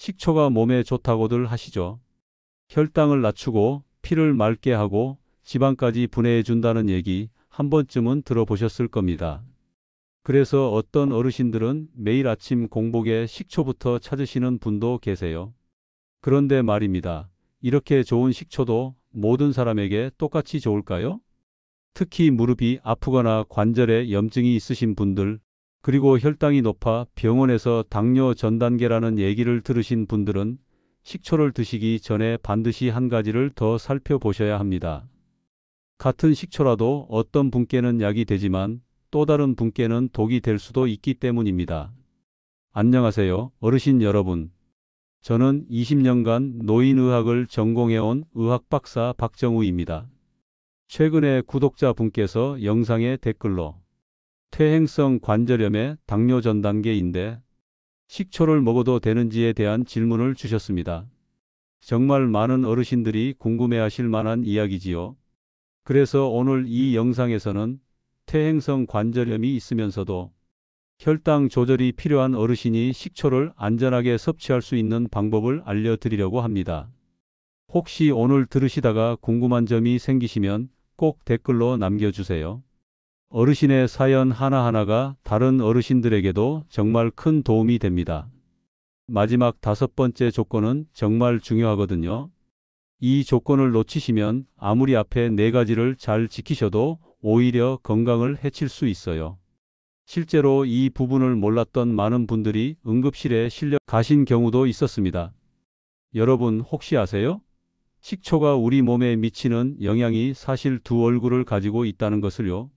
식초가 몸에 좋다고들 하시죠. 혈당을 낮추고 피를 맑게 하고 지방까지 분해해 준다는 얘기 한 번쯤은 들어보셨을 겁니다. 그래서 어떤 어르신들은 매일 아침 공복에 식초부터 찾으시는 분도 계세요. 그런데 말입니다. 이렇게 좋은 식초도 모든 사람에게 똑같이 좋을까요? 특히 무릎이 아프거나 관절에 염증이 있으신 분들, 그리고 혈당이 높아 병원에서 당뇨 전 단계라는 얘기를 들으신 분들은 식초를 드시기 전에 반드시 한 가지를 더 살펴보셔야 합니다. 같은 식초라도 어떤 분께는 약이 되지만 또 다른 분께는 독이 될 수도 있기 때문입니다. 안녕하세요, 어르신 여러분. 저는 20년간 노인의학을 전공해온 의학박사 박정우입니다. 최근에 구독자분께서 영상에 댓글로 퇴행성 관절염의 당뇨 전 단계인데 식초를 먹어도 되는지에 대한 질문을 주셨습니다. 정말 많은 어르신들이 궁금해하실 만한 이야기지요. 그래서 오늘 이 영상에서는 퇴행성 관절염이 있으면서도 혈당 조절이 필요한 어르신이 식초를 안전하게 섭취할 수 있는 방법을 알려드리려고 합니다. 혹시 오늘 들으시다가 궁금한 점이 생기시면 꼭 댓글로 남겨주세요. 어르신의 사연 하나하나가 다른 어르신들에게도 정말 큰 도움이 됩니다. 마지막 5번째 조건은 정말 중요하거든요. 이 조건을 놓치시면 아무리 앞에 4가지를 잘 지키셔도 오히려 건강을 해칠 수 있어요. 실제로 이 부분을 몰랐던 많은 분들이 응급실에 실려 가신 경우도 있었습니다. 여러분 혹시 아세요? 식초가 우리 몸에 미치는 영향이 사실 두 얼굴을 가지고 있다는 것을요.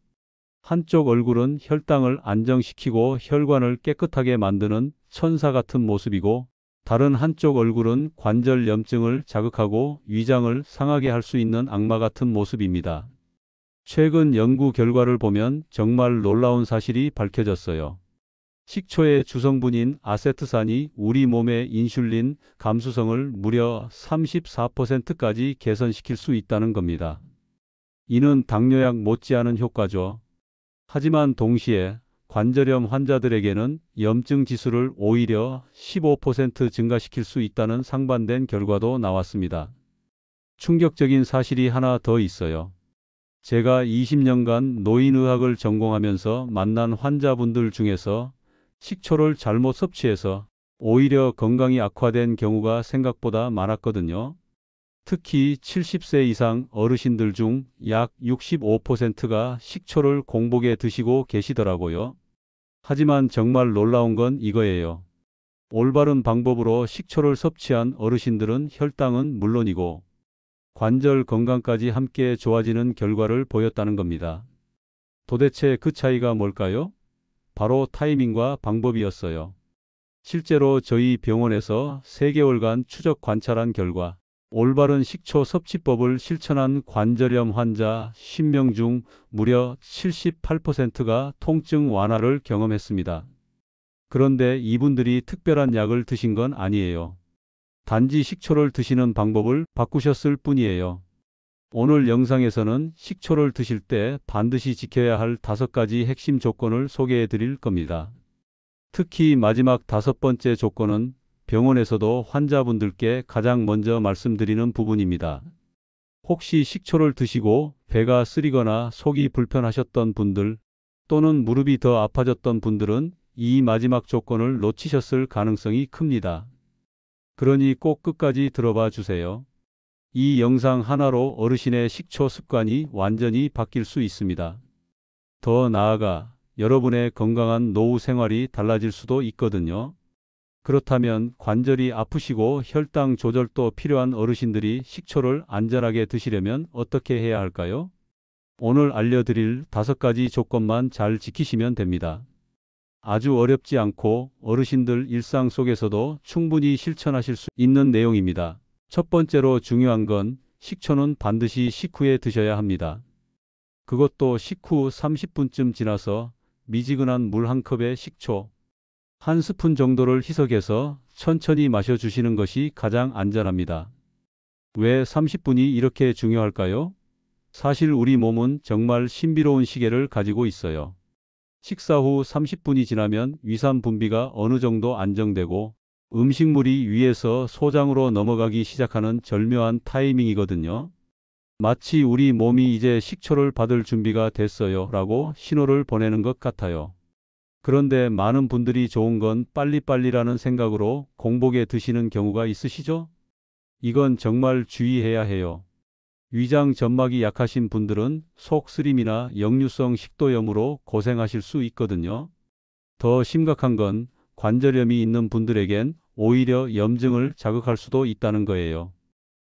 한쪽 얼굴은 혈당을 안정시키고 혈관을 깨끗하게 만드는 천사 같은 모습이고, 다른 한쪽 얼굴은 관절 염증을 자극하고 위장을 상하게 할 수 있는 악마 같은 모습입니다. 최근 연구 결과를 보면 정말 놀라운 사실이 밝혀졌어요. 식초의 주성분인 아세트산이 우리 몸의 인슐린 감수성을 무려 34%까지 개선시킬 수 있다는 겁니다. 이는 당뇨약 못지않은 효과죠. 하지만 동시에 관절염 환자들에게는 염증 지수를 오히려 15% 증가시킬 수 있다는 상반된 결과도 나왔습니다. 충격적인 사실이 하나 더 있어요. 제가 20년간 노인의학을 전공하면서 만난 환자분들 중에서 식초를 잘못 섭취해서 오히려 건강이 악화된 경우가 생각보다 많았거든요. 특히 70세 이상 어르신들 중 약 65%가 식초를 공복에 드시고 계시더라고요. 하지만 정말 놀라운 건 이거예요. 올바른 방법으로 식초를 섭취한 어르신들은 혈당은 물론이고 관절 건강까지 함께 좋아지는 결과를 보였다는 겁니다. 도대체 그 차이가 뭘까요? 바로 타이밍과 방법이었어요. 실제로 저희 병원에서 3개월간 추적 관찰한 결과 올바른 식초 섭취법을 실천한 관절염 환자 10명 중 무려 78%가 통증 완화를 경험했습니다. 그런데 이분들이 특별한 약을 드신 건 아니에요. 단지 식초를 드시는 방법을 바꾸셨을 뿐이에요. 오늘 영상에서는 식초를 드실 때 반드시 지켜야 할 5가지 핵심 조건을 소개해 드릴 겁니다. 특히 마지막 5번째 조건은 병원에서도 환자분들께 가장 먼저 말씀드리는 부분입니다. 혹시 식초를 드시고 배가 쓰리거나 속이 불편하셨던 분들 또는 무릎이 더 아파졌던 분들은 이 마지막 조건을 놓치셨을 가능성이 큽니다. 그러니 꼭 끝까지 들어봐 주세요. 이 영상 하나로 어르신의 식초 습관이 완전히 바뀔 수 있습니다. 더 나아가 여러분의 건강한 노후 생활이 달라질 수도 있거든요. 그렇다면 관절이 아프시고 혈당 조절도 필요한 어르신들이 식초를 안전하게 드시려면 어떻게 해야 할까요? 오늘 알려드릴 5가지 조건만 잘 지키시면 됩니다. 아주 어렵지 않고 어르신들 일상 속에서도 충분히 실천하실 수 있는 내용입니다. 첫 번째로 중요한 건 식초는 반드시 식후에 드셔야 합니다. 그것도 식후 30분쯤 지나서 미지근한 물 한 컵에 식초 1스푼 정도를 희석해서 천천히 마셔주시는 것이 가장 안전합니다. 왜 30분이 이렇게 중요할까요? 사실 우리 몸은 정말 신비로운 시계를 가지고 있어요. 식사 후 30분이 지나면 위산 분비가 어느 정도 안정되고 음식물이 위에서 소장으로 넘어가기 시작하는 절묘한 타이밍이거든요. 마치 우리 몸이 이제 식초를 받을 준비가 됐어요 라고 신호를 보내는 것 같아요. 그런데 많은 분들이 좋은 건 빨리빨리라는 생각으로 공복에 드시는 경우가 있으시죠? 이건 정말 주의해야 해요. 위장 점막이 약하신 분들은 속쓰림이나 역류성 식도염으로 고생하실 수 있거든요. 더 심각한 건 관절염이 있는 분들에겐 오히려 염증을 자극할 수도 있다는 거예요.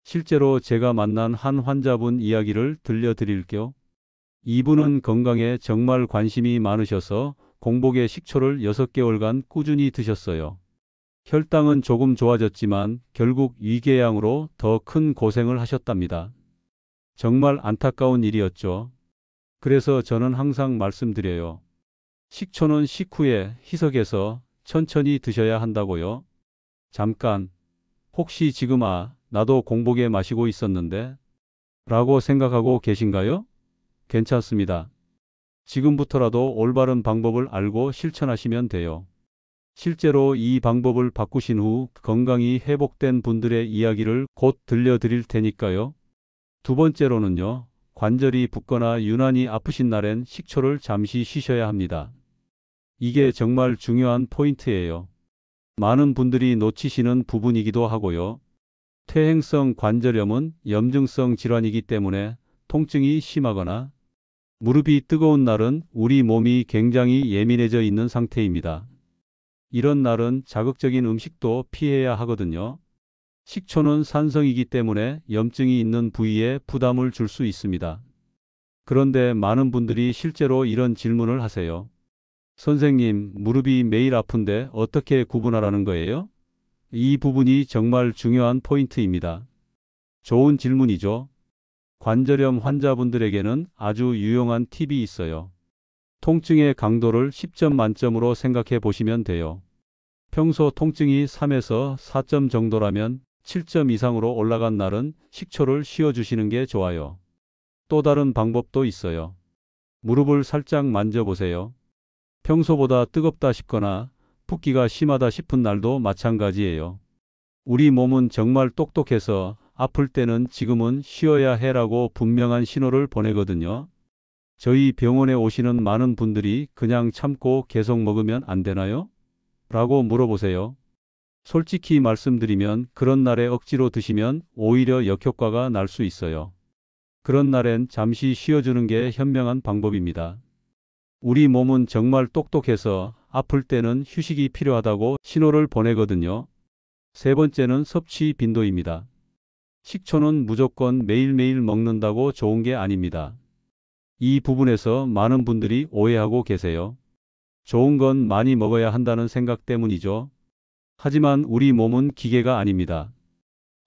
실제로 제가 만난 한 환자분 이야기를 들려드릴게요. 이분은 건강에 정말 관심이 많으셔서 공복에 식초를 6개월간 꾸준히 드셨어요. 혈당은 조금 좋아졌지만 결국 위궤양으로 더 큰 고생을 하셨답니다. 정말 안타까운 일이었죠. 그래서 저는 항상 말씀드려요. 식초는 식후에 희석해서 천천히 드셔야 한다고요. 잠깐, 혹시 지금 나도 공복에 마시고 있었는데? 라고 생각하고 계신가요? 괜찮습니다. 지금부터라도 올바른 방법을 알고 실천하시면 돼요. 실제로 이 방법을 바꾸신 후 건강이 회복된 분들의 이야기를 곧 들려드릴 테니까요. 두 번째로는요. 관절이 붓거나 유난히 아프신 날엔 식초를 잠시 쉬셔야 합니다. 이게 정말 중요한 포인트예요. 많은 분들이 놓치시는 부분이기도 하고요. 퇴행성 관절염은 염증성 질환이기 때문에 통증이 심하거나 무릎이 뜨거운 날은 우리 몸이 굉장히 예민해져 있는 상태입니다. 이런 날은 자극적인 음식도 피해야 하거든요. 식초는 산성이기 때문에 염증이 있는 부위에 부담을 줄 수 있습니다. 그런데 많은 분들이 실제로 이런 질문을 하세요. 선생님, 무릎이 매일 아픈데 어떻게 구분하라는 거예요? 이 부분이 정말 중요한 포인트입니다. 좋은 질문이죠. 관절염 환자분들에게는 아주 유용한 팁이 있어요. 통증의 강도를 10점 만점으로 생각해 보시면 돼요. 평소 통증이 3에서 4점 정도라면 7점 이상으로 올라간 날은 식초를 쉬어주시는 게 좋아요. 또 다른 방법도 있어요. 무릎을 살짝 만져보세요. 평소보다 뜨겁다 싶거나 붓기가 심하다 싶은 날도 마찬가지예요. 우리 몸은 정말 똑똑해서 아플 때는 지금은 쉬어야 해라고 분명한 신호를 보내거든요. 저희 병원에 오시는 많은 분들이 그냥 참고 계속 먹으면 안 되나요? 라고 물어보세요. 솔직히 말씀드리면 그런 날에 억지로 드시면 오히려 역효과가 날 수 있어요. 그런 날엔 잠시 쉬어주는 게 현명한 방법입니다. 우리 몸은 정말 똑똑해서 아플 때는 휴식이 필요하다고 신호를 보내거든요. 세 번째는 섭취 빈도입니다. 식초는 무조건 매일매일 먹는다고 좋은 게 아닙니다. 이 부분에서 많은 분들이 오해하고 계세요. 좋은 건 많이 먹어야 한다는 생각 때문이죠. 하지만 우리 몸은 기계가 아닙니다.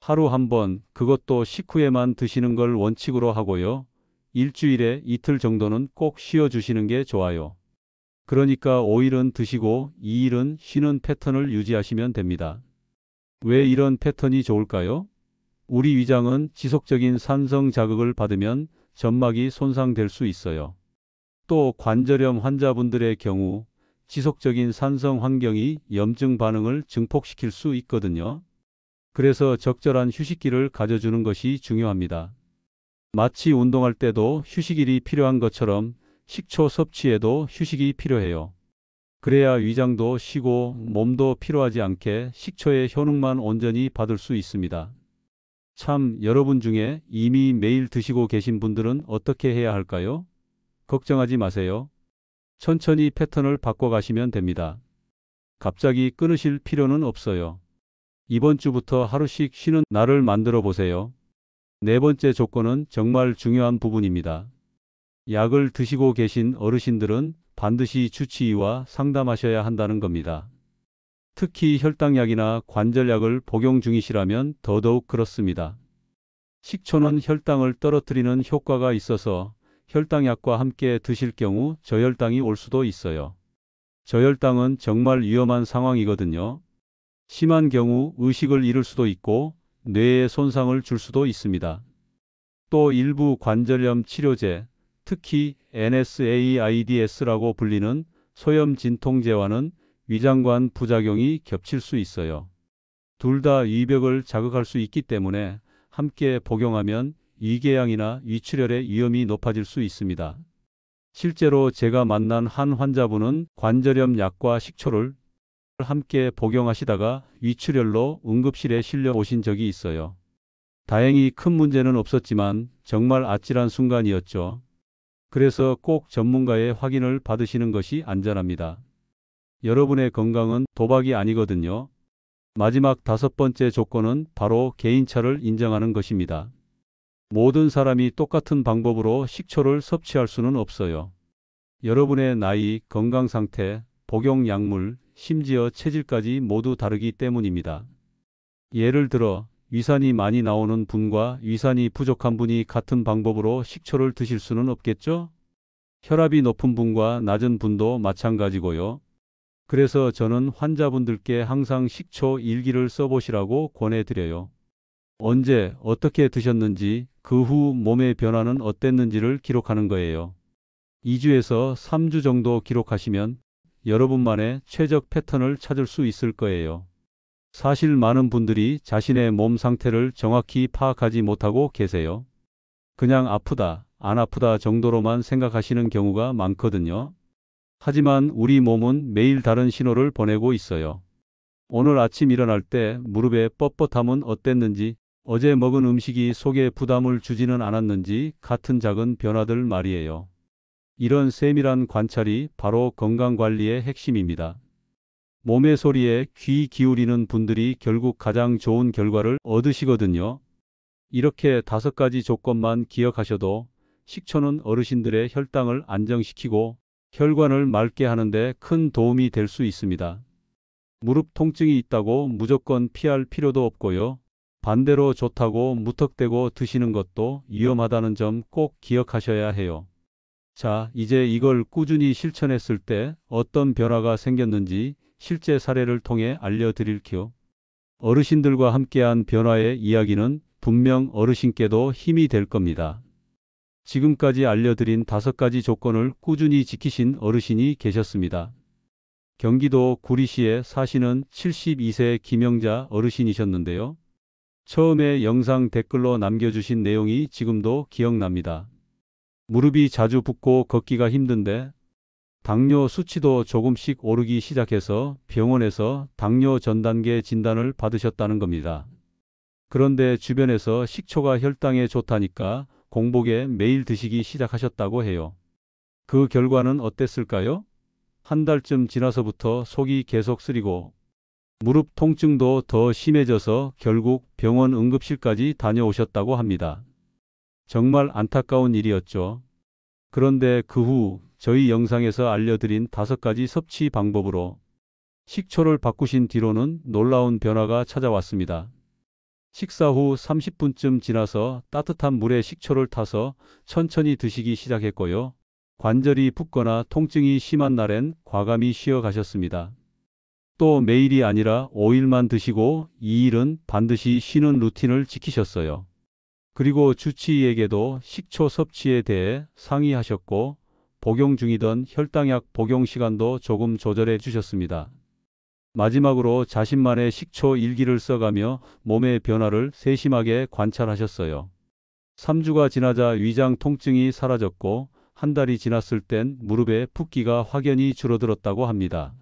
하루 한 번, 그것도 식후에만 드시는 걸 원칙으로 하고요. 일주일에 이틀 정도는 꼭 쉬어주시는 게 좋아요. 그러니까 5일은 드시고 2일은 쉬는 패턴을 유지하시면 됩니다. 왜 이런 패턴이 좋을까요? 우리 위장은 지속적인 산성 자극을 받으면 점막이 손상될 수 있어요. 또 관절염 환자분들의 경우 지속적인 산성 환경이 염증 반응을 증폭시킬 수 있거든요. 그래서 적절한 휴식기를 가져주는 것이 중요합니다. 마치 운동할 때도 휴식일이 필요한 것처럼 식초 섭취에도 휴식이 필요해요. 그래야 위장도 쉬고 몸도 피로하지 않게 식초의 효능만 온전히 받을 수 있습니다. 참, 여러분 중에 이미 매일 드시고 계신 분들은 어떻게 해야 할까요? 걱정하지 마세요. 천천히 패턴을 바꿔가시면 됩니다. 갑자기 끊으실 필요는 없어요. 이번 주부터 하루씩 쉬는 날을 만들어 보세요. 네 번째 조건은 정말 중요한 부분입니다. 약을 드시고 계신 어르신들은 반드시 주치의와 상담하셔야 한다는 겁니다. 특히 혈당약이나 관절약을 복용 중이시라면 더더욱 그렇습니다. 식초는 혈당을 떨어뜨리는 효과가 있어서 혈당약과 함께 드실 경우 저혈당이 올 수도 있어요. 저혈당은 정말 위험한 상황이거든요. 심한 경우 의식을 잃을 수도 있고 뇌에 손상을 줄 수도 있습니다. 또 일부 관절염 치료제, 특히 NSAIDS라고 불리는 소염 진통제와는 위장관 부작용이 겹칠 수 있어요. 둘 다 위벽을 자극할 수 있기 때문에 함께 복용하면 위궤양이나 위출혈의 위험이 높아질 수 있습니다. 실제로 제가 만난 한 환자분은 관절염 약과 식초를 함께 복용하시다가 위출혈로 응급실에 실려 오신 적이 있어요. 다행히 큰 문제는 없었지만 정말 아찔한 순간이었죠. 그래서 꼭 전문가의 확인을 받으시는 것이 안전합니다. 여러분의 건강은 도박이 아니거든요. 마지막 5번째 조건은 바로 개인차를 인정하는 것입니다. 모든 사람이 똑같은 방법으로 식초를 섭취할 수는 없어요. 여러분의 나이, 건강 상태, 복용 약물, 심지어 체질까지 모두 다르기 때문입니다. 예를 들어 위산이 많이 나오는 분과 위산이 부족한 분이 같은 방법으로 식초를 드실 수는 없겠죠? 혈압이 높은 분과 낮은 분도 마찬가지고요. 그래서 저는 환자분들께 항상 식초 일기를 써보시라고 권해드려요. 언제, 어떻게 드셨는지, 그 후 몸의 변화는 어땠는지를 기록하는 거예요. 2주에서 3주 정도 기록하시면 여러분만의 최적 패턴을 찾을 수 있을 거예요. 사실 많은 분들이 자신의 몸 상태를 정확히 파악하지 못하고 계세요. 그냥 아프다, 안 아프다 정도로만 생각하시는 경우가 많거든요. 하지만 우리 몸은 매일 다른 신호를 보내고 있어요. 오늘 아침 일어날 때 무릎의 뻣뻣함은 어땠는지, 어제 먹은 음식이 속에 부담을 주지는 않았는지 같은 작은 변화들 말이에요. 이런 세밀한 관찰이 바로 건강관리의 핵심입니다. 몸의 소리에 귀 기울이는 분들이 결국 가장 좋은 결과를 얻으시거든요. 이렇게 5가지 조건만 기억하셔도 식초는 어르신들의 혈당을 안정시키고 혈관을 맑게 하는데 큰 도움이 될 수 있습니다. 무릎 통증이 있다고 무조건 피할 필요도 없고요. 반대로 좋다고 무턱대고 드시는 것도 위험하다는 점 꼭 기억하셔야 해요. 자, 이제 이걸 꾸준히 실천했을 때 어떤 변화가 생겼는지 실제 사례를 통해 알려드릴게요. 어르신들과 함께한 변화의 이야기는 분명 어르신께도 힘이 될 겁니다. 지금까지 알려드린 5가지 조건을 꾸준히 지키신 어르신이 계셨습니다. 경기도 구리시에 사시는 72세 김영자 어르신이셨는데요. 처음에 영상 댓글로 남겨주신 내용이 지금도 기억납니다. 무릎이 자주 붓고 걷기가 힘든데 당뇨 수치도 조금씩 오르기 시작해서 병원에서 당뇨 전 단계 진단을 받으셨다는 겁니다. 그런데 주변에서 식초가 혈당에 좋다니까 공복에 매일 드시기 시작하셨다고 해요. 그 결과는 어땠을까요? 한 달쯤 지나서부터 속이 계속 쓰리고 무릎 통증도 더 심해져서 결국 병원 응급실까지 다녀오셨다고 합니다. 정말 안타까운 일이었죠. 그런데 그 후 저희 영상에서 알려드린 5가지 섭취 방법으로 식초를 바꾸신 뒤로는 놀라운 변화가 찾아왔습니다. 식사 후 30분쯤 지나서 따뜻한 물에 식초를 타서 천천히 드시기 시작했고요. 관절이 붓거나 통증이 심한 날엔 과감히 쉬어가셨습니다. 또 매일이 아니라 5일만 드시고 2일은 반드시 쉬는 루틴을 지키셨어요. 그리고 주치의에게도 식초 섭취에 대해 상의하셨고 복용 중이던 혈당약 복용 시간도 조금 조절해 주셨습니다. 마지막으로 자신만의 식초 일기를 써가며 몸의 변화를 세심하게 관찰하셨어요. 3주가 지나자 위장 통증이 사라졌고 한 달이 지났을 땐 무릎의 붓기가 확연히 줄어들었다고 합니다.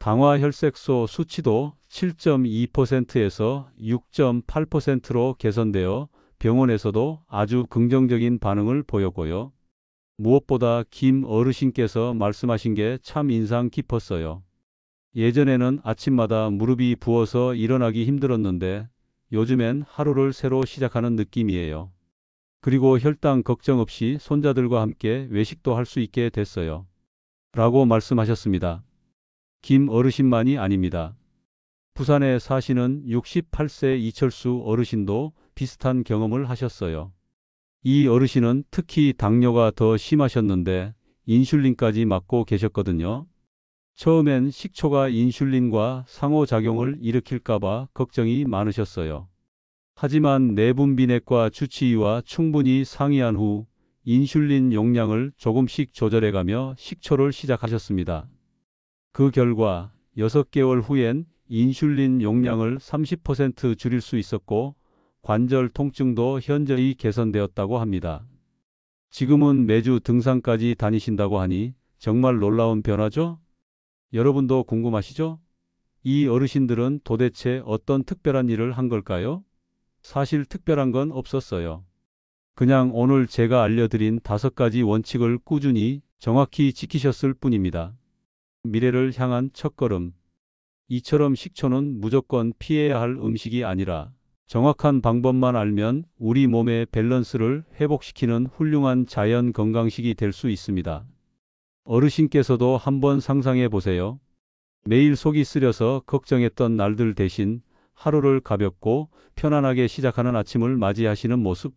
당화혈색소 수치도 7.2%에서 6.8%로 개선되어 병원에서도 아주 긍정적인 반응을 보였고요. 무엇보다 김 어르신께서 말씀하신 게 참 인상 깊었어요. 예전에는 아침마다 무릎이 부어서 일어나기 힘들었는데 요즘엔 하루를 새로 시작하는 느낌이에요. 그리고 혈당 걱정 없이 손자들과 함께 외식도 할 수 있게 됐어요. 라고 말씀하셨습니다. 김 어르신만이 아닙니다. 부산에 사시는 68세 이철수 어르신도 비슷한 경험을 하셨어요. 이 어르신은 특히 당뇨가 더 심하셨는데 인슐린까지 맞고 계셨거든요. 처음엔 식초가 인슐린과 상호작용을 일으킬까봐 걱정이 많으셨어요. 하지만 내분비내과 주치의와 충분히 상의한 후 인슐린 용량을 조금씩 조절해가며 식초를 시작하셨습니다. 그 결과 6개월 후엔 인슐린 용량을 30% 줄일 수 있었고 관절 통증도 현저히 개선되었다고 합니다. 지금은 매주 등산까지 다니신다고 하니 정말 놀라운 변화죠? 여러분도 궁금하시죠? 이 어르신들은 도대체 어떤 특별한 일을 한 걸까요? 사실 특별한 건 없었어요. 그냥 오늘 제가 알려드린 5가지 원칙을 꾸준히 정확히 지키셨을 뿐입니다. 미래를 향한 첫걸음. 이처럼 식초는 무조건 피해야 할 음식이 아니라 정확한 방법만 알면 우리 몸의 밸런스를 회복시키는 훌륭한 자연 건강식이 될 수 있습니다. 어르신께서도 한번 상상해 보세요. 매일 속이 쓰려서 걱정했던 날들 대신 하루를 가볍고 편안하게 시작하는 아침을 맞이하시는 모습.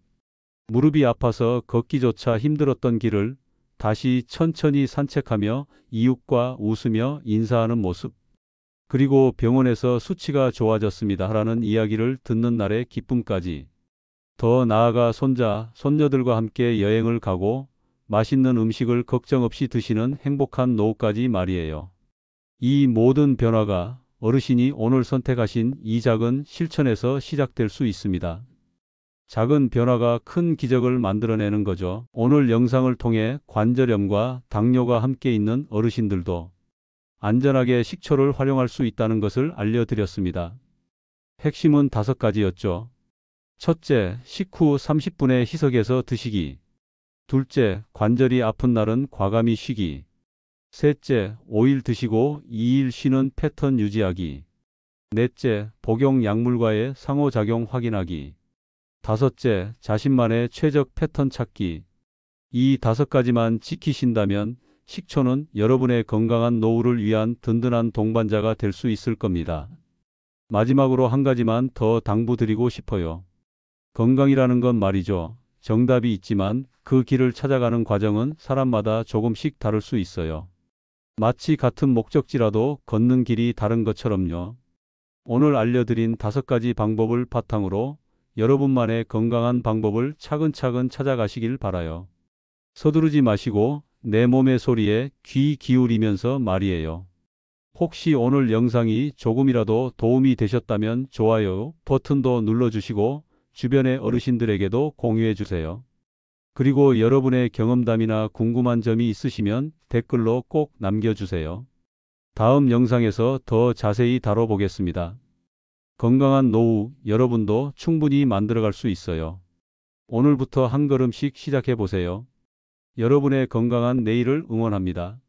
무릎이 아파서 걷기조차 힘들었던 길을 다시 천천히 산책하며 이웃과 웃으며 인사하는 모습. 그리고 병원에서 수치가 좋아졌습니다 하라는 이야기를 듣는 날의 기쁨까지. 더 나아가 손자, 손녀들과 함께 여행을 가고 맛있는 음식을 걱정 없이 드시는 행복한 노후까지 말이에요. 이 모든 변화가 어르신이 오늘 선택하신 이 작은 실천에서 시작될 수 있습니다. 작은 변화가 큰 기적을 만들어내는 거죠. 오늘 영상을 통해 관절염과 당뇨가 함께 있는 어르신들도 안전하게 식초를 활용할 수 있다는 것을 알려드렸습니다. 핵심은 5가지였죠. 첫째, 식후 30분의 희석해서 드시기. 둘째, 관절이 아픈 날은 과감히 쉬기. 셋째, 5일 드시고 2일 쉬는 패턴 유지하기. 넷째, 복용 약물과의 상호작용 확인하기. 다섯째, 자신만의 최적 패턴 찾기. 이 5가지만 지키신다면 식초는 여러분의 건강한 노후를 위한 든든한 동반자가 될 수 있을 겁니다. 마지막으로 한 가지만 더 당부드리고 싶어요. 건강이라는 건 말이죠. 정답이 있지만 그 길을 찾아가는 과정은 사람마다 조금씩 다를 수 있어요. 마치 같은 목적지라도 걷는 길이 다른 것처럼요. 오늘 알려드린 5가지 방법을 바탕으로 여러분만의 건강한 방법을 차근차근 찾아가시길 바라요. 서두르지 마시고 내 몸의 소리에 귀 기울이면서 말이에요. 혹시 오늘 영상이 조금이라도 도움이 되셨다면 좋아요 버튼도 눌러주시고 주변의 어르신들에게도 공유해 주세요. 그리고 여러분의 경험담이나 궁금한 점이 있으시면 댓글로 꼭 남겨주세요. 다음 영상에서 더 자세히 다뤄보겠습니다. 건강한 노후 여러분도 충분히 만들어갈 수 있어요. 오늘부터 한 걸음씩 시작해 보세요. 여러분의 건강한 내일을 응원합니다.